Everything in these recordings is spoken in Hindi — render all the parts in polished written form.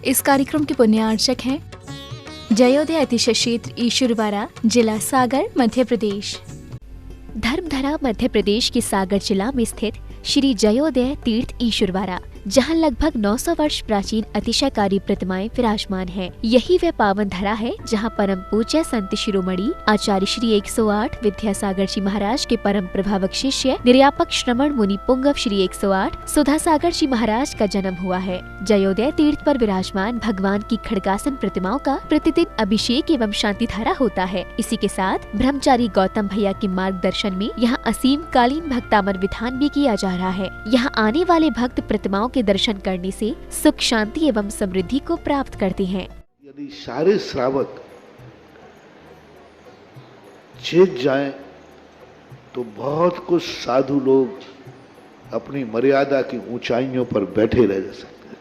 इस कार्यक्रम के पुण्यार्चक हैं जयोदय अतिशय क्षेत्र ईश्वरवाड़ा, जिला सागर, मध्य प्रदेश। धर्मधरा मध्य प्रदेश के सागर जिला में स्थित श्री जयोदय तीर्थ ईश्वरवाड़ा, जहां लगभग 900 वर्ष प्राचीन अतिशयकारी प्रतिमाएं विराजमान हैं। यही वह पावन धरा है जहां परम पूज्य संत शिरोमणि आचार्य श्री 108 विद्यासागर जी महाराज के परम प्रभावक शिष्य निर्यापक श्रमण मुनि पुंगव श्री 108 सुधा सागर जी महाराज का जन्म हुआ है। जयोदय तीर्थ पर विराजमान भगवान की खड़गासन प्रतिमाओं का प्रतिदिन अभिषेक एवं शांति धारा होता है। इसी के साथ ब्रह्मचारी गौतम भैया के मार्गदर्शन में यहाँ असीम कालीन भक्तामर विधान भी किया जा रहा है। यहाँ आने वाले भक्त प्रतिमाओं के दर्शन करने से सुख, शांति एवं समृद्धि को प्राप्त करते हैं। यदि सारे श्रावक चेत जाएं तो बहुत कुछ साधु लोग अपनी मर्यादा की ऊंचाइयों पर बैठे रह सकते हैं।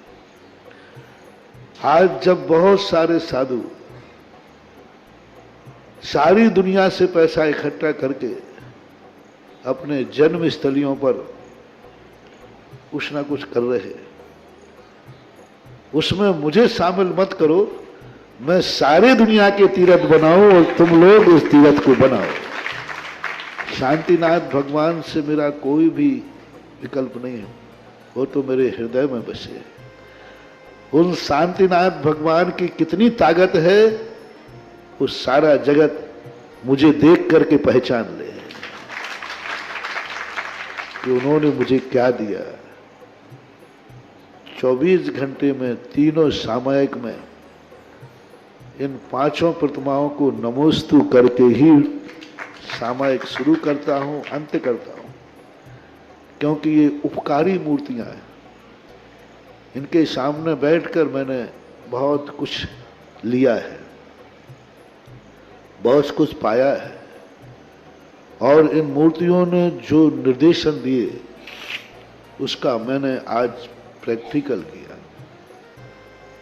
आज जब बहुत सारे साधु सारी दुनिया से पैसा इकट्ठा करके अपने जन्म स्थलियों पर कुछ ना कुछ कर रहे हैं, उसमें मुझे शामिल मत करो। मैं सारे दुनिया के तीर्थ बनाऊं और तुम लोग उस तीर्थ को बनाओ। शांतिनाथ भगवान से मेरा कोई भी विकल्प नहीं है, वो तो मेरे हृदय में बसे है। उन शांतिनाथ भगवान की कितनी ताकत है, वो सारा जगत मुझे देख करके पहचान ले कि उन्होंने मुझे क्या दिया। 24 घंटे में तीनों सामयिक में इन पांचों प्रतिमाओं को नमोस्तु करके ही सामयिक शुरू करता हूं, अंत करता हूं, क्योंकि ये उपकारी मूर्तियां हैं। इनके सामने बैठकर मैंने बहुत कुछ लिया है, बहुत कुछ पाया है, और इन मूर्तियों ने जो निर्देशन दिए उसका मैंने आज प्रैक्टिकल किया।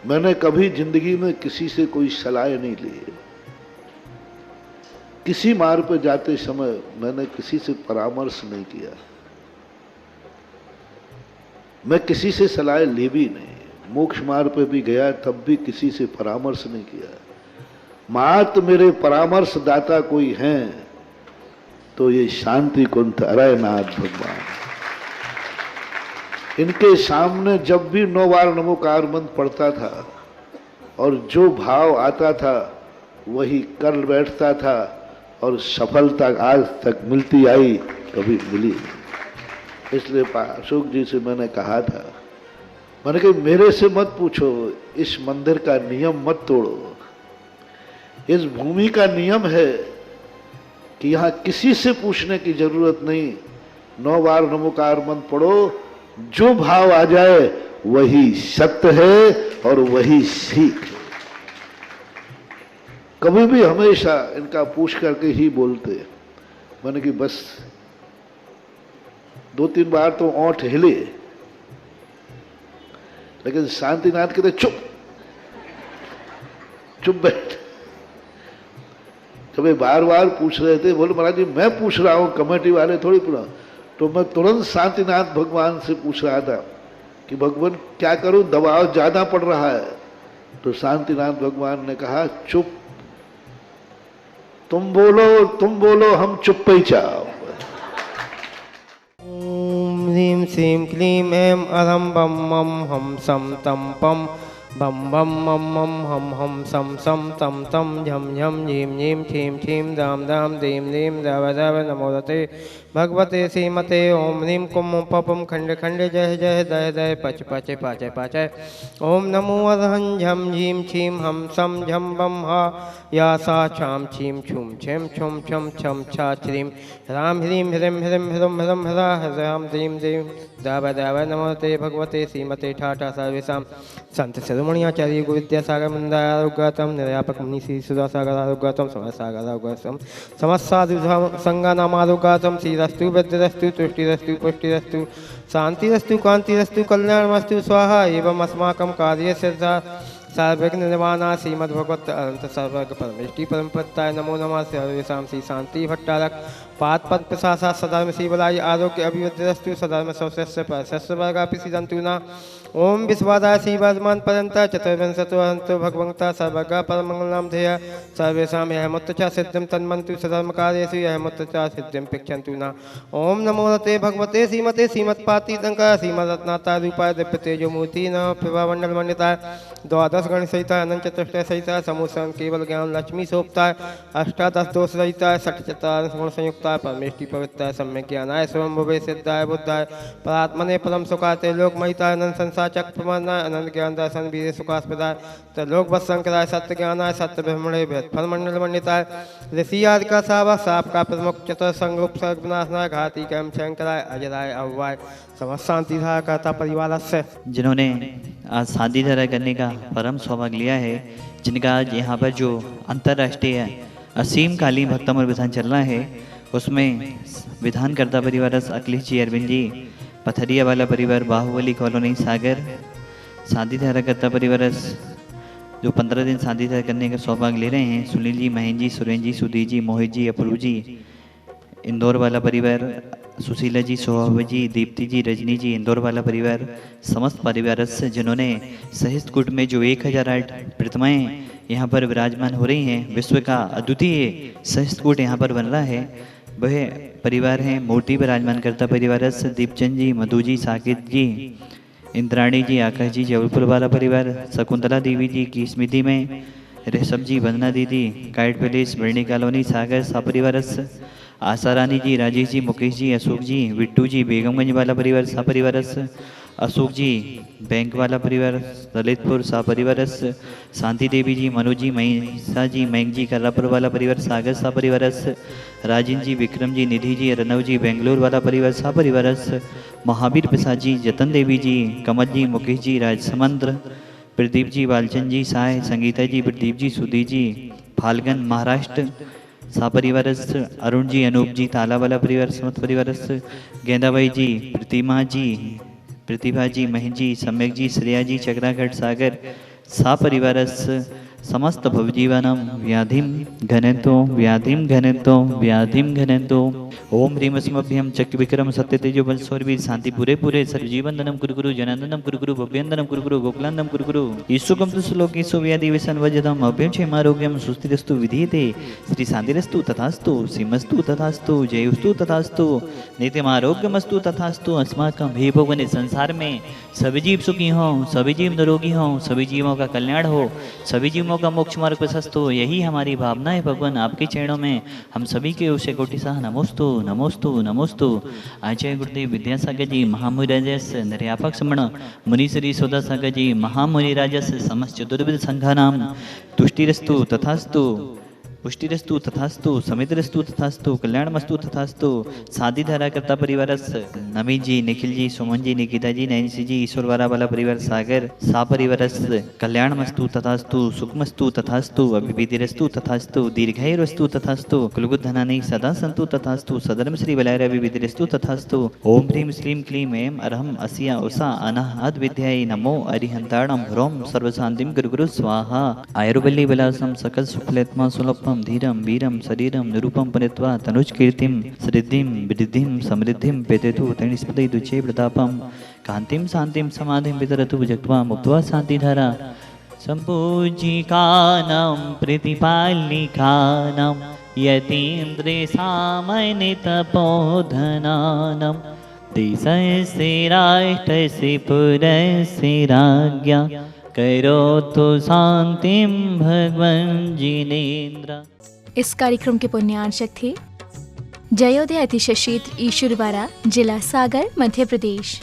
मैंने कभी जिंदगी में किसी से कोई सलाह नहीं ली। किसी मार्ग पर जाते समय मैंने किसी से परामर्श नहीं किया। मैं किसी से सलाह ली भी नहीं। मोक्ष मार्ग पर भी गया तब भी किसी से परामर्श नहीं किया। मात्र मेरे परामर्श दाता कोई हैं तो ये शांति कुंठ अरयनाथ भगवान। इनके सामने जब भी 9 बार नमोकार मंत्र पढ़ता था और जो भाव आता था वही कर बैठता था, और सफलता आज तक मिलती आई, कभी मिली। इसलिए अशोक जी से मैंने कहा था, मैंने कहा मेरे से मत पूछो, इस मंदिर का नियम मत तोड़ो। इस भूमि का नियम है कि यहाँ किसी से पूछने की जरूरत नहीं। 9 बार नमोकार मंत्र पढ़ो, जो भाव आ जाए वही सत्य है और वही सीख है। कभी भी हमेशा इनका पूछ करके ही बोलते। मैंने कि बस 2-3 बार तो ओंठ हिले, लेकिन शांतिनाथ कहते चुप चुप बैठ। कभी बार बार पूछ रहे थे, बोले महाराज जी मैं पूछ रहा हूं, कमेटी वाले थोड़ी पूछा। तो मैं तुरंत शांतिनाथ भगवान से पूछ रहा था कि भगवान क्या करूं, दबाव ज्यादा पड़ रहा है। तो शांतिनाथ भगवान ने कहा चुप, तुम बोलो हम चुप ही चाहो। ओम ह्रीं श्रीं क्लीं ऐं अरं बम मम हम सम तम पम बम बम मम मम हम हम सम सम तम तम झम झम झीम झीम ठीम ठीम दाम दाम दीम दीम दाव दाव नमोदते भगवते श्रीमते ओम ह्रीं कुम पपम खंड खंड जय जय दय दय पच पच पाचय पाचय ओम नमो अरहं झम झीम छीम हम सम झम बम हा या सा छाम छीम छुम छेम छुम छम छम छा छ्रीं राम ह्रीं ह्रीं ह्रीं ह्रम ह्रम ह्रा ह्राम दीम दीम दाव दाव नमोते भगवते श्रीमते ठाठा सर्वेषां संत शिरोमणि आचार्य गुरु विद्यासागर मंदारोगतम निर्यापक मुनि श्री सुधा सागर आरोगतम समस्त सागर आरोगतम समस्त साधु संगा नाम आरोगतम श्रीरस्तु वृद्धिरस्तु तुष्टिरस्तु पुष्टिरस्तु शांतिरस्तु कांतिरस्तु कल्याणमस्तु स्वाहा एवं अस्माकं कार्य सिद्धा सर्वज्ञ निर्माणा श्रीमद्भगवत अनंत सर्वज्ञ परमेष्टि परमपत्ताय नमो नमः। सर्वेषां श्री शांति भट्टारक पाद पद प्रशासा सधर्म श्री बलाई आरोग्य अभिवृद्धिरस्तु सधर्म सौस्य परस्य वर्गापि सिद्धन्तु न ओम विश्वादाय श्रीवर्धमान पर्यंत चतुर्विंशतो भगवंता सर्वगा परमंगलम ध्येय सर्वेषां यहमुत्त च सिद्धिं तन्मन्तु सधर्मकार्येषु यहमुत्त च सिद्धिं पिक्षन्तु न। ओम नमो रते भगवते श्रीमते श्रीमत्पातीतंका श्रीमद्रत्नाता रूपाय दिव्यतेजोमूर्ति नमः प्रभामंडल मंडिताय द्वादश गण सहिता अनंत चतुष्टय सहिता समूसन केवल ज्ञान लक्ष्मी सोपताय अष्टादश दोष रहिताय षट चतार गुण संयुक्ताय परमेष्टि पवित्राय सम्यक ज्ञानाय स्वयं भवे सिद्धाय बुद्धाय परात्मने परम सुखाते लोक महिताय अनंत संसार चक्र प्रमाणाय अनंत ज्ञान दर्शन वीर सुखास्पदाय तलोक वत्संकराय सत्य ज्ञानाय सत्य ब्रह्मणे फल मंडल मंडिताय ऋषि आदि का सावा साप का प्रमुख चतुर संगोप सर्ग विनाशनाय घाती कैम शंकराय अजराय अव्वाय समस्त शांति धारा करता परिवार से जिन्होंने आज शादी धारा करने का परम सौभाग्य लिया है, जिनका आज यहाँ पर जो अंतर्राष्ट्रीय असीम कालीन भक्तमर विधान चल रहा है, उसमें विधानकर्ता परिवार अखिलेश जी अरविंद जी, पथरिया वाला परिवार बाहुबली कॉलोनी सागर, शादी धारा करता परिवार जो 15 दिन शादी धारा करने का सौभाग्य ले रहे हैं, सुनील जी, महेंद्र जी, सुरेंद्र जी, सुधीर जी, मोहित जी, अपूर्व जी, इंदौर वाला परिवार सुशीला जी, सोहाव जी, दीप्ति जी, रजनी जी, इंदौर वाला परिवार, समस्त परिवार से जिन्होंने सहस्त्र कूट में जो 1008 प्रतिमाएँ यहाँ पर विराजमान हो रही हैं, विश्व का अद्वितीय सहस्त्र कूट यहाँ पर बन रहा है, वह परिवार हैं मूर्ति विराजमान करता परिवार से दीपचंद जी, मधु जी, साकित जी, इंद्राणी जी, आकाश जी, जबलपुर वाला परिवार, शकुंतला देवी जी की स्मृति में रेशम जी, वंदना दीदी, काइट पैलेस, बरनी कॉलोनी सागर सपरिवार, आशा रानी जी, राजेश जी, मुकेश जी, अशोक जी, विट्टू जी, बेगमगंज वाला परिवार सपरिवार, अशोक जी, बैंक वाला परिवार ललितपुर सपरिवार, शांति देवी जी, मनोज जी, महिषा जी, मैंग जी, कर्रापुर वाला परिवार सागर सपरिवार, राजेंद्र जी, विक्रम जी, निधि जी, रनव जी, बेंगलोर वाला परिवार सपरिवार, महावीर प्रसाद जी, जतन देवी जी, कमल जी, मुकेश जी, राजसमंद्र, प्रदीप जी, बालचंद जी, साय, संगीता जी, प्रदीप जी, सुधीर जी, फाल्गन महाराष्ट्र सपरिवार, अरुण जी, अनूप जी, ताला वाला परिवार समस्त परिवार, गेंदाबाई जी, प्रतिभा जी, महेंद्र जी, सम्यक जी, श्रेया जी, चक्रागढ़ सागर सपरिवार, समस्त भवजीवानां व्याधिं घनन्तो ओम ह्रीम स्मभ्यम चक्र विक्रम सत्य तेजो बल सौरवीर शांति पूरे सर्वजीवंदनम कुरु जनानंदनम कुरु भव्यंदनम कुरु गोकुलांदम कुरु ईशुकम तु श्लोकेषु व्याधि विसन वजदम अभ्यम क्षेमारोग्यम सुस्थिरस्तु विधीयते श्री शांतिरस्तु तथास्तु सिमस्तु तथास्तु जयोस्तु तथास्तु नित्यमारोग्यमस्तु तथास्तु अस्माकं हे भगवान संसार में सभी जीव सुखी हों, सभी जीव निरोगी हों, सभी जीवों का कल्याण हो, सभी जीवों का मोक्ष मार्ग प्रशस्त हो, यही हमारी भावना है भगवान। आपके चरणों में हम सभी के उसे कोटिशाह नमोस्तु नमोस्तु नमोस्तु। आचार्य गुरुदेव विद्यासागर जी, महामुनि राजस निर्यापक समण मुनि श्री सोदा सागर जी, महामुनि राजस समस्त चतुर्विध संघानां तुष्टिरस्तु तथास्तु, पुष्टिरस्तु तथास्तु, समितिरस्तु तथास्तु, कल्याणमस्तु तथास्तु। शादी धारा करता परिवार नवीन जी, निखिल जी, सुमन जी, निकिता जी, नैन्सी जी, ईश्वरवारा वाला परिवार सागर सा परिवार कल्याणमस्तु तथास्तु, सुखमस्तु तथास्तु, अभिविधिरस्तु तथास्तु, दीर्घायुरस्तु तथास्तु, कुलगुधनानि सदा सन्तु तथास्तु, सदर्म श्री बलाय विविधिरस्तु तथास्तु। ओम ह्रीं श्रीं क्लीं ऐं अरहं अस्या उषा अनाहत विद्याय नमो अरिहंताणं ह्रौं सर्वशान्तिं गुरुगुरु स्वाहा। आयुर्बल्ली विलासं सकल सुफलेत्मा सुलभ धीरम वीरम शरीरम निरूपम परित्वा तनुज कीर्तिम सिद्धिं वृद्धिं समृद्धिं पेतेतु तनिस्पति दुचे प्रतापम कांतिम शांतिम समाधिं वितरतु जक्त्वा मुक्त्वा शांतिधारा संपूजिकानां प्रतिपालिकानां यतीन्द्रे सामनि तपोधनानां देशस्य राष्ट्रस्य पुरस्य राज्ञा करोतु शांतिं भगवन् जिनेन्द्र। इस कार्यक्रम के पुण्यार्चक थे जयोदय अतिशय क्षेत्र ईश्वरवारा, जिला सागर, मध्य प्रदेश।